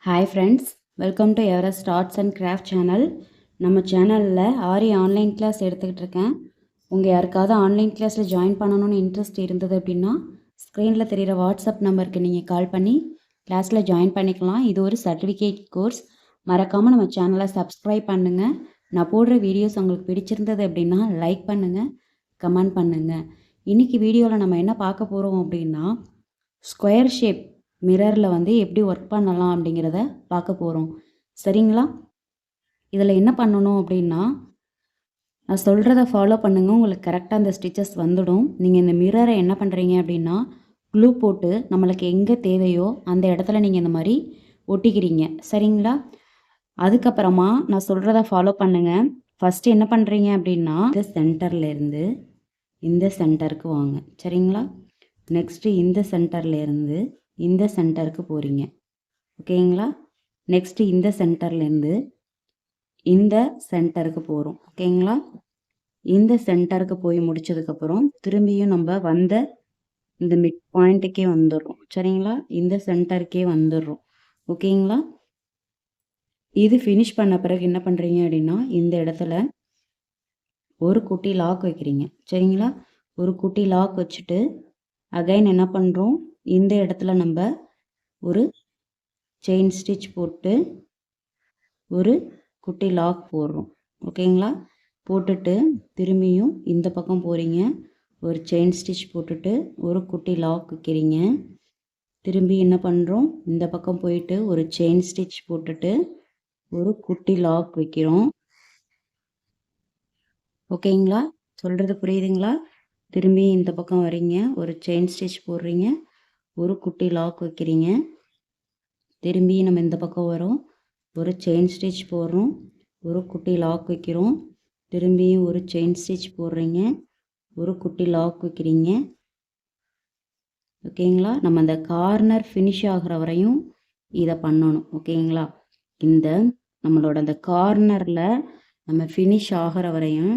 Hi friends, welcome to Everest arts and craft channel. நம்ம சேனலில் ஆரி online class எடுத்துக்கிட்டு இருக்கேன். உங்கள் யாருக்காவது ஆன்லைன் கிளாஸில் ஜாயின் பண்ணணும்னு இன்ட்ரெஸ்ட் இருந்தது அப்படின்னா ஸ்க்ரீனில் தெரிகிற வாட்ஸ்அப் நம்பருக்கு நீங்கள் கால் பண்ணி கிளாஸில் ஜாயின் பண்ணிக்கலாம். இது ஒரு சர்டிஃபிகேட் கோர்ஸ். மறக்காமல் நம்ம சேனலை சப்ஸ்கிரைப் பண்ணுங்கள். நான் போடுற வீடியோஸ் உங்களுக்கு பிடிச்சிருந்தது அப்படின்னா லைக் பண்ணுங்கள், கமெண்ட் பண்ணுங்கள். இன்றைக்கி வீடியோவில் நம்ம என்ன பார்க்க போகிறோம் அப்படின்னா ஸ்கொயர் ஷேப் மிரரில் வந்து எப்படி ஒர்க் பண்ணலாம் அப்படிங்கிறத பார்க்க போகிறோம். சரிங்களா? இதில் என்ன பண்ணணும் அப்படின்னா நான் சொல்கிறத ஃபாலோ பண்ணுங்கள். உங்களுக்கு கரெக்டாக அந்த ஸ்டிச்சஸ் வந்துடும். நீங்கள் இந்த மிரரை என்ன பண்ணுறீங்க அப்படின்னா க்ளூ போட்டு நம்மளுக்கு எங்கே தேவையோ அந்த இடத்துல நீங்கள் இந்த மாதிரி ஒட்டிக்கிறீங்க. சரிங்களா? அதுக்கப்புறமா நான் சொல்கிறத ஃபாலோ பண்ணுங்கள். ஃபஸ்ட்டு என்ன பண்ணுறீங்க அப்படின்னா இந்த சென்டர்லேருந்து இந்த சென்டருக்கு வாங்க. சரிங்களா? நெக்ஸ்ட்டு இந்த சென்டர்லேருந்து இந்த சென்டருக்கு போகிறீங்க. ஓகேங்களா? நெக்ஸ்ட்டு இந்த சென்டர்லேருந்து இந்த சென்டருக்கு போகிறோம். ஓகேங்களா? இந்த சென்டருக்கு போய் முடித்ததுக்கப்புறம் திரும்பியும் நம்ம வந்த இந்த மிட் பாயிண்ட்டுக்கே வந்துடுறோம். சரிங்களா? இந்த சென்டருக்கே வந்துடுறோம். ஓகேங்களா? இது ஃபினிஷ் பண்ண பிறகு என்ன பண்ணுறீங்க அப்படின்னா இந்த இடத்துல ஒரு குட்டி லாக் வைக்கிறீங்க. சரிங்களா? ஒரு குட்டி லாக் வச்சுட்டு அகைன் என்ன பண்ணுறோம், இந்த இடத்துல நம்ம ஒரு செயின் ஸ்டிச் போட்டு ஒரு குட்டி லாக் போடுறோம். ஓகேங்களா? போட்டுட்டு திரும்பியும் இந்த பக்கம் போகிறீங்க. ஒரு செயின் ஸ்டிச் போட்டுட்டு ஒரு குட்டி லாக் வைக்கிறீங்க. திரும்பி என்ன பண்ணுறோம், இந்த பக்கம் போயிட்டு ஒரு செயின் ஸ்டிச் போட்டுட்டு ஒரு குட்டி லாக் வைக்கிறோம். ஓகேங்களா? சொல்கிறது புரியுதுங்களா? திரும்பி இந்த பக்கம் வரீங்க, ஒரு செயின் ஸ்டிச் போடுறீங்க, ஒரு குட்டி லாக் வைக்கிறீங்க. திரும்பி நம்ம இந்த பக்கம் வரோம், ஒரு செயின் ஸ்டிச் போடுறோம், ஒரு குட்டி லாக் வைக்கிறோம். திரும்பியும் ஒரு செயின் ஸ்டிச் போடுறீங்க, ஒரு குட்டி லாக் வைக்கிறீங்க. ஓகேங்களா? நம்ம அந்த கார்னர் ஃபினிஷ் ஆகிற வரையும் இதை பண்ணணும். ஓகேங்களா? இந்த நம்மளோட அந்த கார்னரில் நம்ம ஃபினிஷ் ஆகிற வரையும்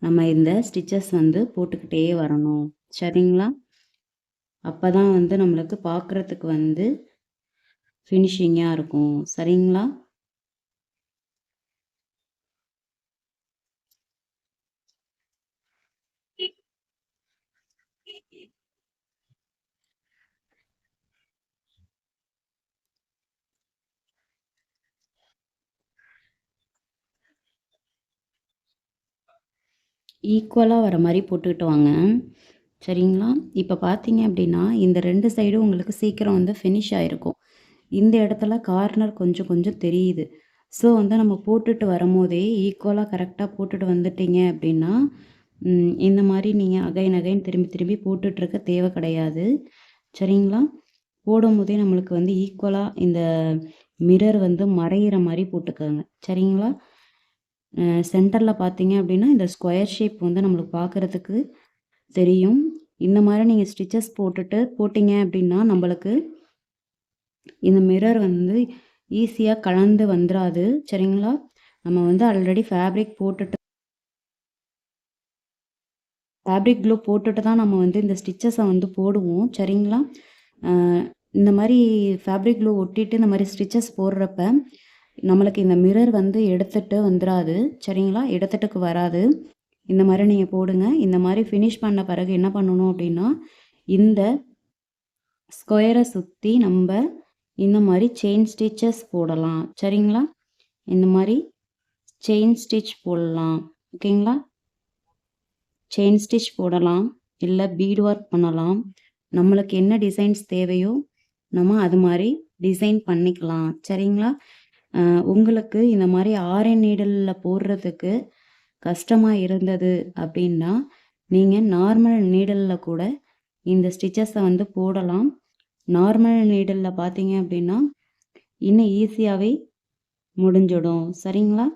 நம்ம இந்த ஸ்டிச்சஸ் வந்து போட்டுக்கிட்டே வரணும். சரிங்களா? அப்போ தான் வந்து நம்மளுக்கு பார்க்குறதுக்கு வந்து ஃபினிஷிங்காக இருக்கும். சரிங்களா? ஈக்குவலாக வர மாதிரி போட்டுக்கிட்டு வாங்க. சரிங்களா? இப்போ பார்த்தீங்க அப்படின்னா இந்த 2 சைடும் உங்களுக்கு சீக்கிரம் வந்து ஃபினிஷ் ஆகிருக்கும். இந்த இடத்துல கார்னர் கொஞ்சம் கொஞ்சம் தெரியுது. ஸோ வந்து நம்ம போட்டுட்டு வரும்போதே ஈக்குவலாக கரெக்டாக போட்டுட்டு வந்துட்டீங்க அப்படின்னா இந்த மாதிரி நீங்கள் அகைன் அகைன் திரும்பி திரும்பி போட்டுட்ருக்க தேவை கிடையாது. சரிங்களா? போடும்போதே நம்மளுக்கு வந்து ஈக்குவலாக இந்த மிரர் வந்து மறையிற மாதிரி போட்டுக்கோங்க. சரிங்களா? சென்டரில் பார்த்தீங்க அப்படின்னா இந்த ஸ்கொயர் ஷேப் வந்து நம்மளுக்கு பார்க்குறதுக்கு தெரியும். இந்த மாதிரி நீங்கள் ஸ்டிச்சஸ் போட்டிங்க அப்படின்னா நம்மளுக்கு இந்த மிரர் வந்து ஈஸியாக கலந்து வந்துடாது. சரிங்களா? நம்ம வந்து ஆல்ரெடி ஃபேப்ரிக் க்ளூ போட்டுட்டு தான் நம்ம வந்து இந்த ஸ்டிச்சஸை வந்து போடுவோம். சரிங்களா? இந்த மாதிரி ஃபேப்ரிக் க்ளூ ஒட்டிட்டு இந்த மாதிரி ஸ்டிச்சஸ் போடுறப்ப நம்மளுக்கு இந்த மிரர் வந்து எடுத்துகிட்டு வந்துடாது. சரிங்களா? எடுத்துட்டுக்கு வராது. இந்த மாதிரி நீங்கள் போடுங்க. இந்த மாதிரி ஃபினிஷ் பண்ண பிறகு என்ன பண்ணணும் அப்படின்னா இந்த ஸ்கொயரை சுற்றி நம்ம இந்த மாதிரி செயின் ஸ்டிச்சஸ் போடலாம். சரிங்களா? இந்த மாதிரி செயின் ஸ்டிச் போடலாம். ஓகேங்களா? செயின் ஸ்டிச் போடலாம், இல்லை பீட் ஒர்க் பண்ணலாம். நம்மளுக்கு என்ன டிசைன்ஸ் தேவையோ நம்ம அது மாதிரி டிசைன் பண்ணிக்கலாம். சரிங்களா? உங்களுக்கு இந்த மாதிரி ஆரன் நீடலில் போடுறதுக்கு கஷ்டமாக இருந்தது அப்படின்னா நீங்கள் நார்மல் நீடலில் கூட இந்த ஸ்டிச்சஸை வந்து போடலாம். நார்மல் நீடலில் பார்த்தீங்க அப்படின்னா இன்னும் ஈஸியாகவே முடிஞ்சிடும். சரிங்களா?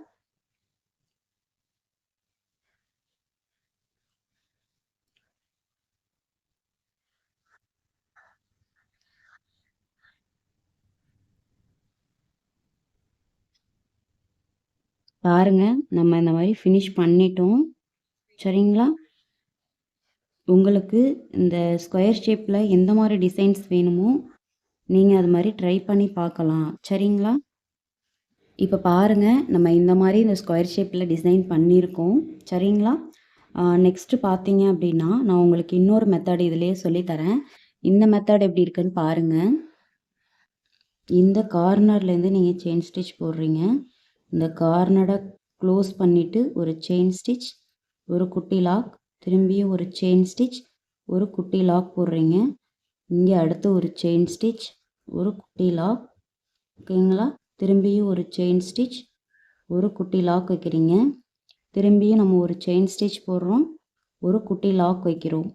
பாருங்க, நம்ம இந்த மாதிரி ஃபினிஷ் பண்ணிட்டோம். சரிங்களா? உங்களுக்கு இந்த ஸ்கொயர் ஷேப்பில் எந்த மாதிரி டிசைன்ஸ் வேணுமோ நீங்கள் அது மாதிரி ட்ரை பண்ணி பார்க்கலாம். சரிங்களா? இப்போ பாருங்கள், நம்ம இந்த மாதிரி இந்த ஸ்கொயர் ஷேப்பில் டிசைன் பண்ணியிருக்கோம். சரிங்களா? நெக்ஸ்ட்டு பார்த்தீங்க அப்படின்னா, நான் உங்களுக்கு இன்னொரு மெத்தட் இதிலேயே சொல்லித்தரேன். இந்த மெத்தட் எப்படி இருக்குன்னு பாருங்கள். இந்த கார்னர்லேருந்து நீங்கள் செயின் ஸ்டிச் போடுறீங்க. இந்த கார்னரை க்ளோஸ் பண்ணிவிட்டு ஒரு செயின் ஸ்டிச், ஒரு குட்டி லாக், திரும்பியும் ஒரு செயின் ஸ்டிச், ஒரு குட்டி லாக் போடுறீங்க. இங்கே அடுத்து ஒரு செயின் ஸ்டிச், ஒரு குட்டி லாக். ஓகேங்களா? திரும்பியும் ஒரு செயின் ஸ்டிச், ஒரு குட்டி லாக் வைக்கிறீங்க. திரும்பியும் நம்ம ஒரு செயின் ஸ்டிச் போடுறோம், ஒரு குட்டி லாக் வைக்கிறோம்.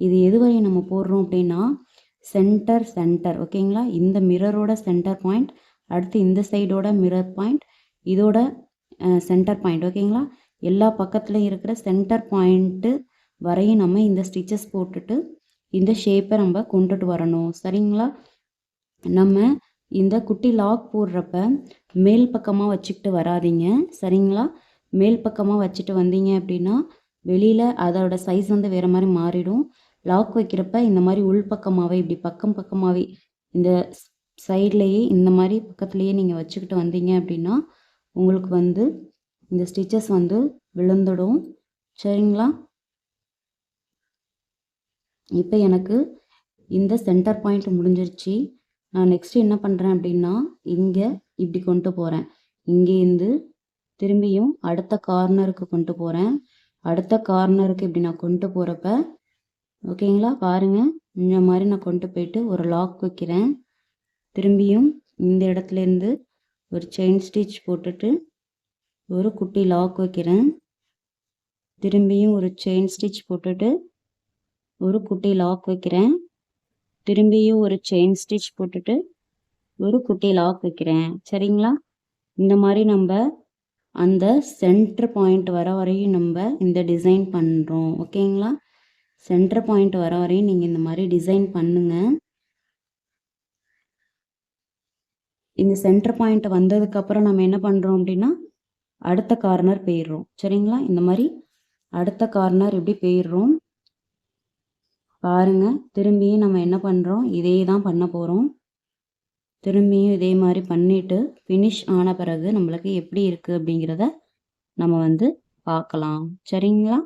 இது எதுவரை நம்ம போடுறோம் அப்படின்னா சென்டர் ஓகேங்களா? இந்த மிரரோட சென்டர் பாயிண்ட், அடுத்து இந்த சைடோட மிரர் பாயிண்ட், இதோட சென்டர் பாயிண்ட். ஓகேங்களா? எல்லா பக்கத்துலையும் இருக்கிற சென்டர் பாயிண்ட்டு வரையும் நம்ம இந்த ஸ்டிச்சஸ் போட்டுட்டு இந்த ஷேப்பை நம்ம கொண்டுட்டு வரணும். சரிங்களா? நம்ம இந்த குட்டி லாக் போடுறப்ப மேல் பக்கமாக வச்சுக்கிட்டு வராதீங்க. சரிங்களா? மேல் பக்கமாக வச்சுட்டு வந்தீங்க அப்படின்னா வெளியில் அதோட சைஸ் வந்து வேறு மாதிரி மாறிடும். லாக் வைக்கிறப்ப இந்த மாதிரி உள்பக்கமாகவே இப்படி பக்கமாகவே இந்த சைட்லேயே இந்த மாதிரி பக்கத்துலேயே நீங்கள் வச்சுக்கிட்டு வந்தீங்க அப்படின்னா உங்களுக்கு வந்து இந்த ஸ்டிச்சஸ் வந்து விழுந்துடும். சரிங்களா? இப்போ எனக்கு இந்த சென்டர் பாயிண்ட் முடிஞ்சிருச்சு. நான் நெக்ஸ்ட்டு என்ன பண்ணுறேன் அப்படின்னா இங்கே இப்படி கொண்டு போகிறேன். இங்கேருந்து திரும்பியும் அடுத்த கார்னருக்கு கொண்டு போகிறேன். அடுத்த கார்னருக்கு இப்படி நான் கொண்டு போகிறப்ப ஓகேங்களா? பாருங்கள், இந்த மாதிரி நான் கொண்டு போயிட்டு ஒரு லாக் வைக்கிறேன். திரும்பியும் இந்த இடத்துலேருந்து ஒரு செயின் ஸ்டிச் போட்டுட்டு ஒரு குட்டி லாக் வைக்கிறேன். திரும்பியும் ஒரு செயின் ஸ்டிச் போட்டுட்டு ஒரு குட்டி லாக் வைக்கிறேன். திரும்பியும் ஒரு செயின் ஸ்டிச் போட்டுட்டு ஒரு குட்டி லாக் வைக்கிறேன். சரிங்களா? இந்த மாதிரி நம்ம அந்த சென்டர் பாயிண்ட் வர வரையும் நம்ம இந்த டிசைன் பண்ணுறோம். ஓகேங்களா? சென்டர் பாயிண்ட் வர வரையும் நீங்கள் இந்த மாதிரி டிசைன் பண்ணுங்கள். இந்த சென்டர் பாயிண்ட் வந்ததுக்கப்புறம் நம்ம என்ன பண்ணுறோம் அப்படின்னா அடுத்த கார்னர் போயிடுறோம். சரிங்களா? இந்த மாதிரி அடுத்த கார்னர் இப்படி போயிடுறோம். பாருங்கள், திரும்பியும் நம்ம என்ன பண்ணுறோம், இதே தான் பண்ண போகிறோம். திரும்பியும் இதே மாதிரி பண்ணிவிட்டு ஃபினிஷ் ஆன பிறகு நம்மளுக்கு எப்படி இருக்குது அப்படிங்கிறத நம்ம வந்து பார்க்கலாம். சரிங்களா?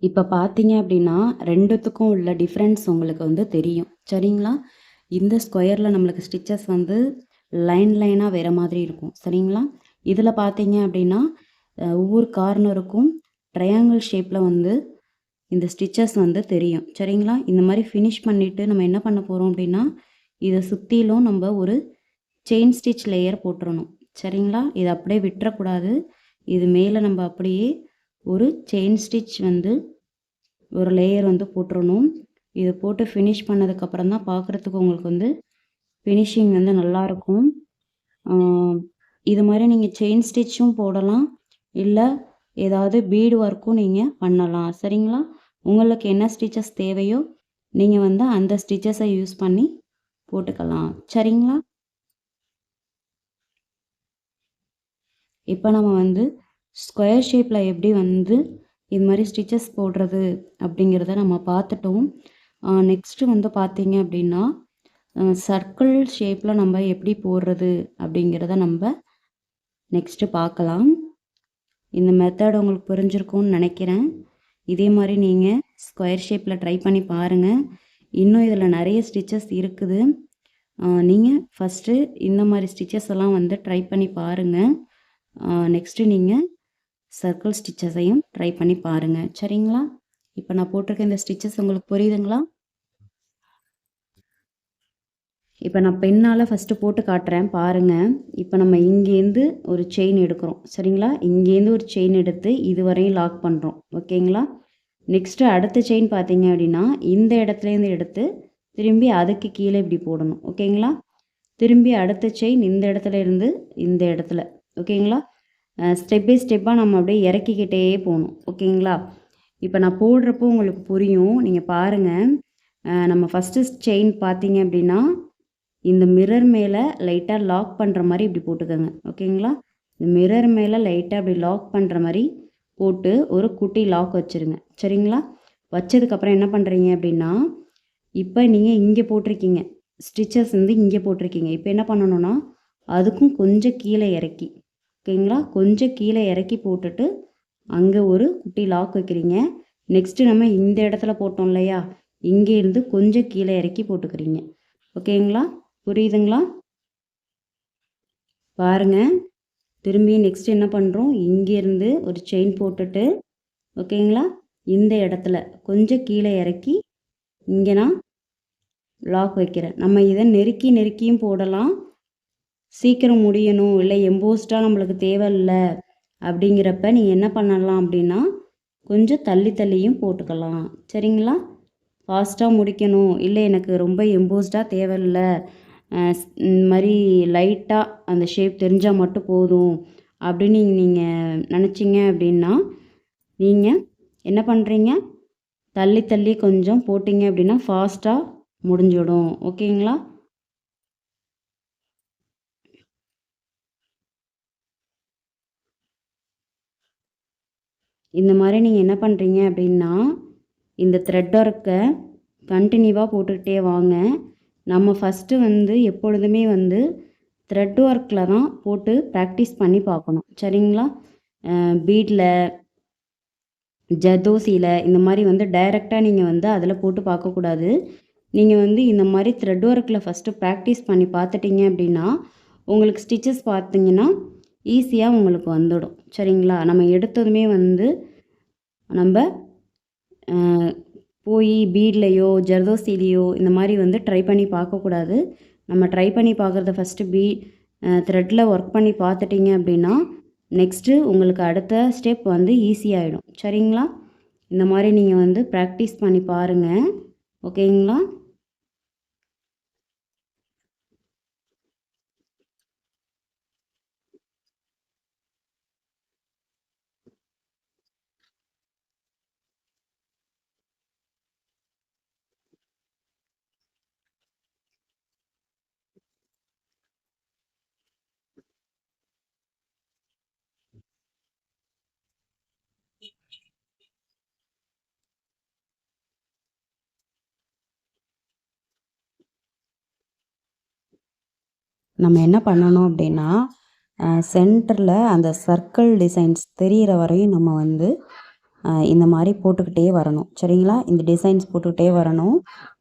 இப்போ பார்த்தீங்க அப்படின்னா ரெண்டுத்துக்கும் உள்ள டிஃப்ரென்ஸ் உங்களுக்கு வந்து தெரியும். சரிங்களா? இந்த ஸ்கொயரில் நம்மளுக்கு ஸ்டிச்சஸ் வந்து லைனாக வேறு மாதிரி இருக்கும். சரிங்களா? இதில் பார்த்தீங்க அப்படின்னா ஒவ்வொரு கார்னருக்கும் ட்ரையாங்கிள் ஷேப்பில் வந்து இந்த ஸ்டிச்சஸ் வந்து தெரியும். சரிங்களா? இந்த மாதிரி ஃபினிஷ் பண்ணிவிட்டு நம்ம என்ன பண்ண போகிறோம் அப்படின்னா இதை சுற்றிலும் நம்ம ஒரு செயின் ஸ்டிச் லேயர் போட்டுறணும். சரிங்களா? இதை அப்படியே விட்டுறக்கூடாது. இது மேலே நம்ம அப்படியே ஒரு செயின் ஸ்டிச் வந்து ஒரு லேயர் வந்து போட்டுறணும். இது போட்டு ஃபினிஷ் பண்ணதுக்கப்புறம் தான் பார்க்குறதுக்கு உங்களுக்கு வந்து ஃபினிஷிங் வந்து நல்லாயிருக்கும். இது மாதிரி நீங்கள் செயின் ஸ்டிச்சும் போடலாம், இல்லை ஏதாவது பீடு ஒர்க்கும் நீங்கள் பண்ணலாம். சரிங்களா? உங்களுக்கு என்ன ஸ்டிச்சஸ் தேவையோ நீங்கள் வந்து அந்த ஸ்டிச்சஸை யூஸ் பண்ணி போட்டுக்கலாம். சரிங்களா? இப்போ நம்ம வந்து ஸ்கொயர் ஷேப்பில் எப்படி வந்து இது மாதிரி ஸ்டிச்சஸ் போடுறது அப்படிங்கிறத நம்ம பார்த்துட்டோம். நெக்ஸ்ட்டு வந்து பார்த்தீங்க அப்படின்னா சர்க்கிள் ஷேப்பில் நம்ம எப்படி போடுறது அப்படிங்கிறத நம்ம நெக்ஸ்ட்டு பார்க்கலாம். இந்த மெத்தட் உங்களுக்கு புரிஞ்சிருக்கும்னு நினைக்கிறேன். இதே மாதிரி நீங்கள் ஸ்கொயர் ஷேப்பில் ட்ரை பண்ணி பாருங்கள். இன்னும் இதில் நிறைய ஸ்டிச்சஸ் இருக்குது. நீங்கள் ஃபஸ்ட்டு இந்த மாதிரி ஸ்டிச்சஸ் எல்லாம் வந்து ட்ரை பண்ணி பாருங்கள். நெக்ஸ்ட்டு நீங்கள் சர்க்கிள் ஸ்டிச்சஸையும் ட்ரை பண்ணி பாருங்கள். சரிங்களா? இப்போ நான் போட்டிருக்க இந்த ஸ்டிச்சஸ் உங்களுக்கு புரியுதுங்களா? இப்போ நான் பெண்ணால் ஃபஸ்ட்டு போட்டு காட்டுறேன் பாருங்கள். இப்போ நம்ம இங்கேருந்து ஒரு செயின் எடுக்கிறோம். சரிங்களா? இங்கேருந்து ஒரு செயின் எடுத்து இதுவரையும் லாக் பண்ணுறோம். ஓகேங்களா? நெக்ஸ்ட்டு அடுத்த செயின் பார்த்தீங்க அப்படின்னா இந்த இடத்துலேருந்து எடுத்து திரும்பி அதுக்கு கீழே இப்படி போடணும். ஓகேங்களா? திரும்பி அடுத்த செயின் இந்த இடத்துல இருந்து இந்த இடத்துல. ஓகேங்களா? ஸ்டெப் பை ஸ்டெப்பாக நம்ம அப்படியே இறக்கிக்கிட்டே போகணும். ஓகேங்களா? இப்போ நான் போடுறப்போ உங்களுக்கு புரியும். நீங்கள் பாருங்கள். நம்ம ஃபஸ்ட்டு செயின் பார்த்தீங்க அப்படின்னா, இந்த மிரர் மேலே லைட்டாக லாக் பண்ணுற மாதிரி இப்படி போட்டுக்கோங்க. ஓகேங்களா? இந்த மிரர் மேலே லைட்டாக இப்படி லாக் பண்ணுற மாதிரி போட்டு ஒரு குட்டி லாக் வச்சுருங்க. சரிங்களா? வச்சதுக்கப்புறம் என்ன பண்ணுறீங்க அப்படின்னா, இப்போ நீங்கள் இங்கே போட்டிருக்கீங்க. ஸ்டிச்சஸ் வந்து இங்கே போட்டிருக்கீங்க. இப்போ என்ன பண்ணணும்னா, அதுக்கும் கொஞ்சம் கீழே இறக்கி, ஓகேங்களா? கொஞ்சம் கீழே இறக்கி போட்டுட்டு அங்கே ஒரு குட்டி லாக் வைக்கிறீங்க. நெக்ஸ்ட்டு நம்ம இந்த இடத்துல போட்டோம் இல்லையா, இங்கேருந்து கொஞ்சம் கீழே இறக்கி போட்டுக்கிறீங்க. ஓகேங்களா? புரியுதுங்களா? பாருங்கள். திரும்பி நெக்ஸ்ட் என்ன பண்ணுறோம், இங்கேருந்து ஒரு செயின் போட்டுட்டு, ஓகேங்களா, இந்த இடத்துல கொஞ்சம் கீழே இறக்கி இங்கே நான் லாக் வைக்கிறேன். நம்ம இதை நெருக்கி நெருக்கியும் போடலாம். சீக்கிரம் முடியணும், இல்லை எம்போஸ்டாக நம்மளுக்கு தேவையில்லை அப்படிங்கிறப்ப நீங்கள் என்ன பண்ணலாம் அப்படின்னா, கொஞ்சம் தள்ளி தள்ளியும் போட்டுக்கலாம். சரிங்களா? ஃபாஸ்ட்டாக முடிக்கணும், இல்லை எனக்கு ரொம்ப எம்போஸ்டாக தேவையில்லை, இந்த மாதிரி லைட்டாக அந்த ஷேப் தெரிஞ்சால் மட்டும் போதும் அப்படின்னு நீங்கள் நினச்சிங்க அப்படின்னா, நீங்கள் என்ன பண்ணுறீங்க, தள்ளி தள்ளி கொஞ்சம் போட்டிங்க அப்படின்னா ஃபாஸ்ட்டாக முடிஞ்சிடும். ஓகேங்களா? இந்த மாதிரி நீங்கள் என்ன பண்ணுறீங்க அப்படின்னா, இந்த த்ரெட் ஒர்க்கை கண்டினியூவாக போட்டுக்கிட்டே வாங்க. நம்ம ஃபஸ்ட்டு வந்து எப்பொழுதுமே வந்து த்ரெட் ஒர்க்கில் தான் போட்டு ப்ராக்டிஸ் பண்ணி பார்க்கணும். சரிங்களா? பீட்டில், ஜர்தோசியில் இந்த மாதிரி வந்து டைரெக்டாக நீங்கள் வந்து அதில் போட்டு பார்க்கக்கூடாது. நீங்கள் வந்து இந்த மாதிரி த்ரெட் ஒர்க்கில் ஃபஸ்ட்டு ப்ராக்டிஸ் பண்ணி பார்த்துட்டிங்க அப்படின்னா, உங்களுக்கு ஸ்டிச்சஸ் பார்த்தீங்கன்னா ஈஸியாக உங்களுக்கு வந்துடும். சரிங்களா? நம்ம எடுத்ததுமே வந்து நம்ம போய் பீட்லேயோ ஜர்தோசிலேயோ இந்த மாதிரி வந்து ட்ரை பண்ணி பார்க்கக்கூடாது. நம்ம ட்ரை பண்ணி பார்க்குறத ஃபஸ்ட்டு த்ரெட்டில் ஒர்க் பண்ணி பார்த்துட்டிங்க அப்படின்னா, நெக்ஸ்ட்டு உங்களுக்கு அடுத்த ஸ்டெப் வந்து ஈஸியாகிடும். சரிங்களா? இந்த மாதிரி நீங்கள் வந்து ப்ராக்டிஸ் பண்ணி பாருங்கள். ஓகேங்களா? நம்ம என்ன பண்ணணும் அப்படின்னா, சென்டரில் அந்த சர்க்கிள் டிசைன்ஸ் தெரிகிற வரையும் நம்ம வந்து இந்த மாதிரி போட்டுக்கிட்டே வரணும். சரிங்களா? இந்த டிசைன்ஸ் போட்டுக்கிட்டே வரணும்.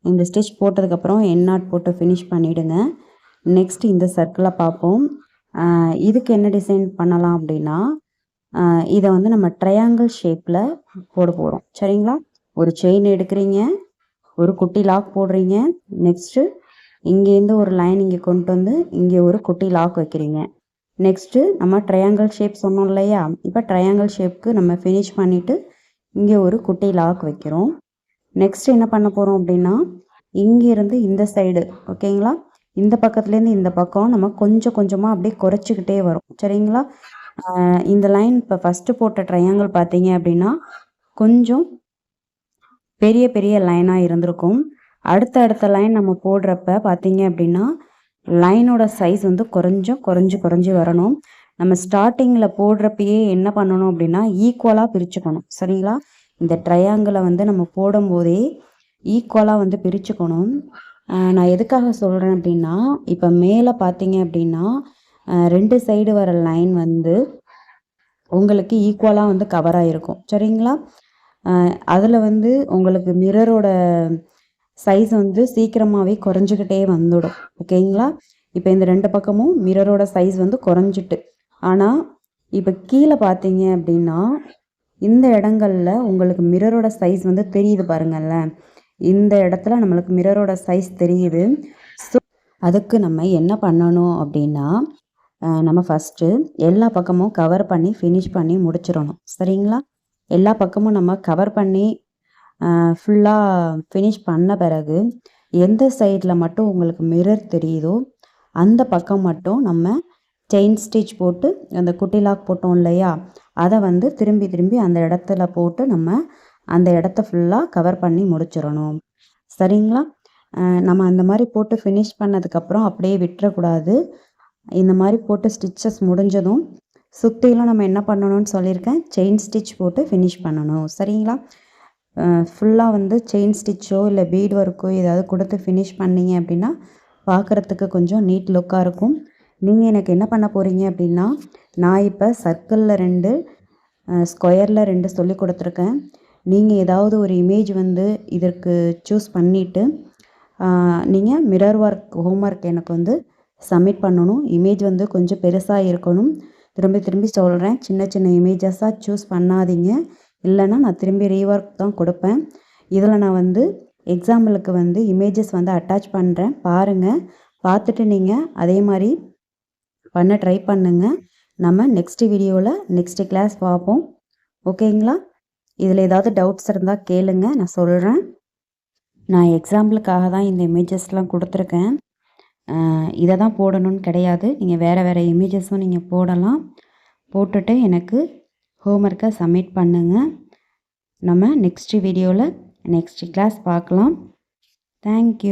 இந்த ஸ்டிச் போட்டதுக்கப்புறம் எண்ணாட் போட்டு ஃபினிஷ் பண்ணிவிடுங்க. நெக்ஸ்ட் இந்த சர்க்கிளை பார்ப்போம். இதுக்கு என்ன டிசைன் பண்ணலாம் அப்படின்னா, இதை வந்து நம்ம ட்ரையாங்கிள் ஷேப்பில் போட போகிறோம். சரிங்களா? ஒரு செயின் எடுக்கிறீங்க, ஒரு குட்டி லாக் போடுறீங்க, நெக்ஸ்ட்டு இங்கேருந்து ஒரு லைன் இங்கே கொண்டு வந்து இங்கே ஒரு குட்டி லாக் வைக்கிறீங்க. நெக்ஸ்ட்டு நம்ம ட்ரையாங்கிள் ஷேப் சொன்னோம் இல்லையா, இப்போ ட்ரையாங்கிள் ஷேப்புக்கு நம்ம ஃபினிஷ் பண்ணிவிட்டு இங்கே ஒரு குட்டி லாக் வைக்கிறோம். நெக்ஸ்ட் என்ன பண்ண போகிறோம் அப்படின்னா, இங்கேருந்து இந்த சைடு, ஓகேங்களா, இந்த பக்கத்துலேருந்து இந்த பக்கம் நம்ம கொஞ்சம் கொஞ்சமாக அப்படியே குறைச்சிக்கிட்டே வரும். சரிங்களா? இந்த லைன் இப்போ ஃபஸ்ட்டு போட்ட ட்ரையாங்கிள் பார்த்தீங்க அப்படின்னா கொஞ்சம் பெரிய பெரிய லைனாக இருந்திருக்கும். அடுத்த லைன் நம்ம போடுறப்ப பார்த்தீங்க அப்படின்னா லைனோட சைஸ் வந்து குறைஞ்சி வரணும். நம்ம ஸ்டார்டிங்கில் போடுறப்பயே என்ன பண்ணணும் அப்படின்னா ஈக்குவலாக பிரிச்சுக்கணும். சரிங்களா? இந்த ட்ரையாங்கிளை வந்து நம்ம போடும்போதே ஈக்குவலாக வந்து பிரிச்சுக்கணும். நான் எதுக்காக சொல்கிறேன் அப்படின்னா, இப்போ மேலே பார்த்தீங்க அப்படின்னா 2 சைடு வர லைன் வந்து உங்களுக்கு ஈக்குவலாக வந்து கவர் ஆகிருக்கும். சரிங்களா? அதில் வந்து உங்களுக்கு மிரரோட சைஸ் வந்து சீக்கிரமாகவே குறைஞ்சிக்கிட்டே வந்துடும். ஓகேங்களா? இப்போ இந்த 2 பக்கமும் மிரரோட சைஸ் வந்து குறைஞ்சிட்டு, ஆனால் இப்போ கீழே பார்த்தீங்க அப்படின்னா இந்த இடங்கள்ல உங்களுக்கு மிரரோட சைஸ் வந்து தெரியுது பாருங்கள்ல. இந்த இடத்துல நம்மளுக்கு மிரரோட சைஸ் தெரியுது. ஸோ அதுக்கு நம்ம என்ன பண்ணணும் அப்படின்னா, நம்ம ஃபஸ்ட்டு எல்லா பக்கமும் கவர் பண்ணி ஃபினிஷ் பண்ணி முடிச்சிடணும். சரிங்களா? எல்லா பக்கமும் நம்ம கவர் பண்ணி ஃபுல்லாக ஃபினிஷ் பண்ண பிறகு எந்த சைடில் மட்டும் உங்களுக்கு மிரர் தெரியுதோ அந்த பக்கம் மட்டும் நம்ம செயின் ஸ்டிச் போட்டு அந்த குட்டி லாக் போட்டோம் இல்லையா, அதை வந்து திரும்பி திரும்பி அந்த இடத்துல போட்டு நம்ம அந்த இடத்த ஃபுல்லாக கவர் பண்ணி முடிச்சிடணும். சரிங்களா? நம்ம அந்த மாதிரி போட்டு ஃபினிஷ் பண்ணதுக்கப்புறம் அப்படியே விட்டுறக்கூடாது. இந்த மாதிரி போட்டு ஸ்டிச்சஸ் முடிஞ்சதும் சுற்றிலும் நம்ம என்ன பண்ணணும்னு சொல்லியிருக்கேன், செயின் ஸ்டிச் போட்டு ஃபினிஷ் பண்ணணும். சரிங்களா? ஃபுல்லாக வந்து செயின் ஸ்டிச்சோ இல்லை பீட் ஒர்க்கோ ஏதாவது கொடுத்து ஃபினிஷ் பண்ணிங்க அப்படின்னா பார்க்குறதுக்கு கொஞ்சம் நீட் லுக்காக இருக்கும். நீங்கள் எனக்கு என்ன பண்ண போகிறீங்க அப்படின்னா, நான் இப்போ சர்க்கிளில் 2 ஸ்கொயரில் 2 சொல்லி கொடுத்துருக்கேன். நீங்கள் ஏதாவது ஒரு இமேஜ் வந்து இதற்கு சூஸ் பண்ணிவிட்டு நீங்கள் மிரர் ஒர்க் ஹோம்ஒர்க் எனக்கு வந்து சப்மிட் பண்ணணும். இமேஜ் வந்து கொஞ்சம் பெருசாக இருக்கணும். திரும்பி திரும்பி சொல்கிறேன், சின்ன சின்ன இமேஜஸாக சூஸ் பண்ணாதீங்க. இல்லைன்னா நான் திரும்பி ரீஒர்க் தான் கொடுப்பேன். இதில் நான் வந்து எக்ஸாம்பிளுக்கு வந்து இமேஜஸ் வந்து அட்டாச் பண்ணுறேன், பாருங்கள். பார்த்துட்டு நீங்கள் அதே மாதிரி பண்ண ட்ரை பண்ணுங்கள். நம்ம நெக்ஸ்ட் வீடியோவில் நெக்ஸ்ட் கிளாஸ் பார்ப்போம். ஓகேங்களா? இதில் ஏதாவது டவுட்ஸ் இருந்தால் கேளுங்க, நான் சொல்கிறேன். நான் எக்ஸாம்பிளுக்காக தான் இந்த இமேஜஸ்லாம் கொடுத்துருக்கேன். இதை தான் போடணும்னு கிடையாது. நீங்கள் வேறு வேறு இமேஜஸும் நீங்கள் போடலாம். போட்டுட்டு எனக்கு ஹோம்ஒர்க்கை சப்மிட் பண்ணுங்கள். நம்ம நெக்ஸ்ட் வீடியோவில் நெக்ஸ்ட் கிளாஸ் பார்க்கலாம். தேங்க்யூ.